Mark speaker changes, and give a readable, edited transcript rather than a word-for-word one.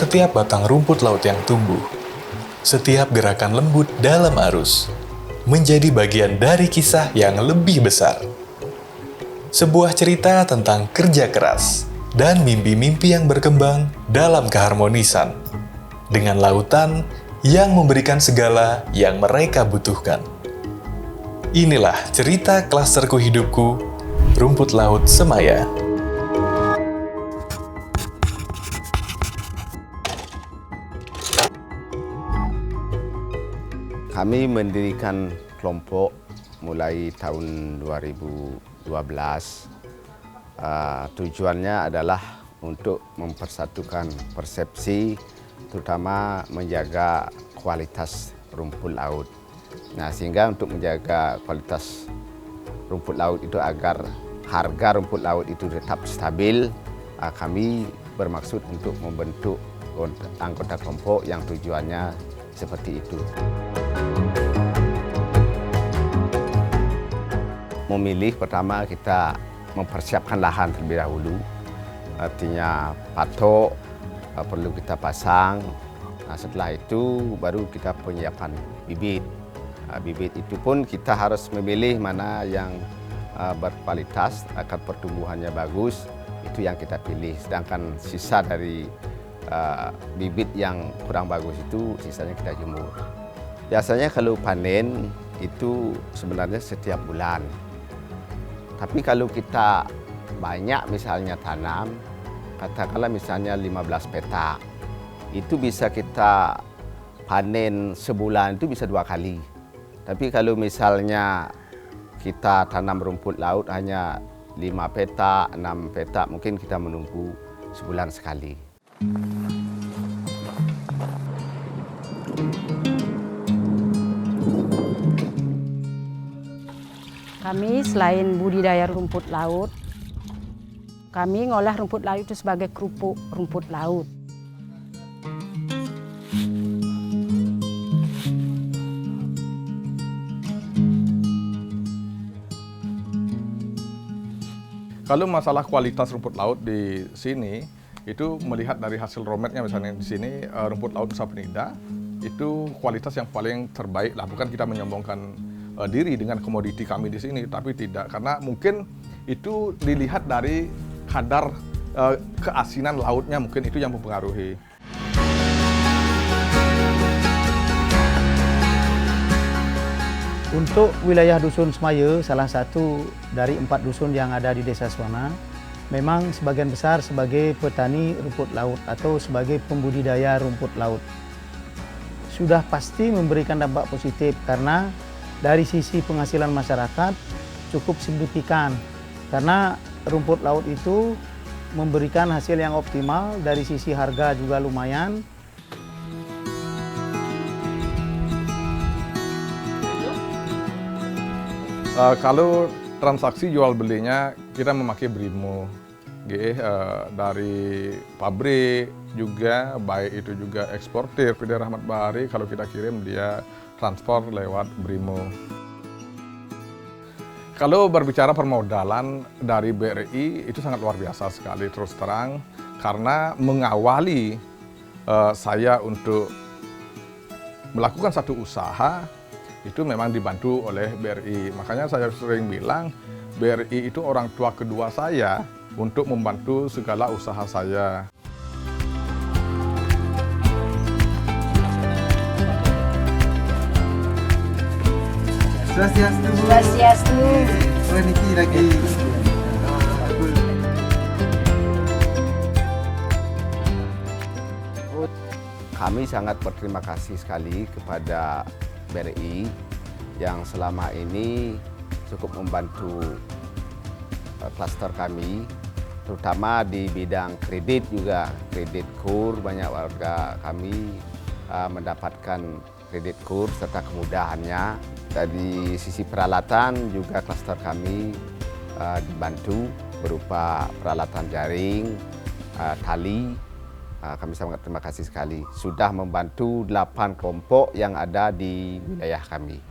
Speaker 1: setiap batang rumput laut yang tumbuh, setiap gerakan lembut dalam arus, menjadi bagian dari kisah yang lebih besar. Sebuah cerita tentang kerja keras dan mimpi-mimpi yang berkembang dalam keharmonisan, dengan lautan yang memberikan segala yang mereka butuhkan. Inilah cerita klasterku hidupku, Rumput Laut Semaya.
Speaker 2: Kami mendirikan kelompok mulai tahun 2012. Tujuannya adalah untuk mempersatukan persepsi, terutama menjaga kualitas rumput laut. Nah, sehingga untuk menjaga kualitas rumput laut itu agar harga rumput laut itu tetap stabil, kami bermaksud untuk membentuk anggota kelompok yang tujuannya seperti itu. Memilih pertama kita mempersiapkan lahan terlebih dahulu, artinya patok perlu kita pasang. Nah, setelah itu baru kita penyiapan bibit. Bibit itu pun kita harus memilih mana yang berkualitas, akan pertumbuhannya bagus, itu yang kita pilih. Sedangkan sisa dari bibit yang kurang bagus itu sisanya kita jemur. Biasanya kalau panen itu sebenarnya setiap bulan. Tapi kalau kita banyak misalnya tanam, katakanlah misalnya 15 petak, itu bisa kita panen sebulan itu bisa 2 kali. Tapi kalau misalnya kita tanam rumput laut hanya 5 petak, 6 petak, mungkin kita menunggu sebulan sekali.
Speaker 3: Kami selain budidaya rumput laut, kami ngolah rumput laut itu sebagai kerupuk rumput laut.
Speaker 4: Kalau masalah kualitas rumput laut di sini, itu melihat dari hasil rometnya, misalnya di sini rumput laut Nusa Penida, itu kualitas yang paling terbaik lah. Bukan kita menyombongkan diri dengan komoditi kami di sini, tapi tidak, karena mungkin itu dilihat dari kadar keasinan lautnya, mungkin itu yang mempengaruhi.
Speaker 5: Untuk wilayah Dusun Semaya, salah satu dari 4 dusun yang ada di Desa Swana, memang sebagian besar sebagai petani rumput laut atau sebagai pembudidaya rumput laut. Sudah pasti memberikan dampak positif karena dari sisi penghasilan masyarakat cukup signifikan, karena rumput laut itu memberikan hasil yang optimal, dari sisi harga juga lumayan.
Speaker 4: Kalau transaksi jual belinya kita memakai Brimo, dari pabrik juga, baik itu juga eksportir PD Rahmat Bahari, kalau kita kirim dia transport lewat Brimo. Kalau berbicara permodalan dari BRI itu sangat luar biasa sekali, terus terang, karena mengawali saya untuk melakukan satu usaha itu memang dibantu oleh BRI. Makanya saya sering bilang BRI itu orang tua kedua saya untuk membantu segala usaha saya.
Speaker 6: Swastiastu.
Speaker 3: Swastiastu.
Speaker 6: Niki lagi.
Speaker 2: Kami sangat berterima kasih sekali kepada BRI yang selama ini cukup membantu klaster kami, terutama di bidang kredit juga, kredit KUR. Banyak warga kami mendapatkan kredit KUR serta kemudahannya. Dari sisi peralatan juga klaster kami dibantu berupa peralatan jaring, tali. Kami sangat terima kasih sekali sudah membantu 8 kelompok yang ada di wilayah kami.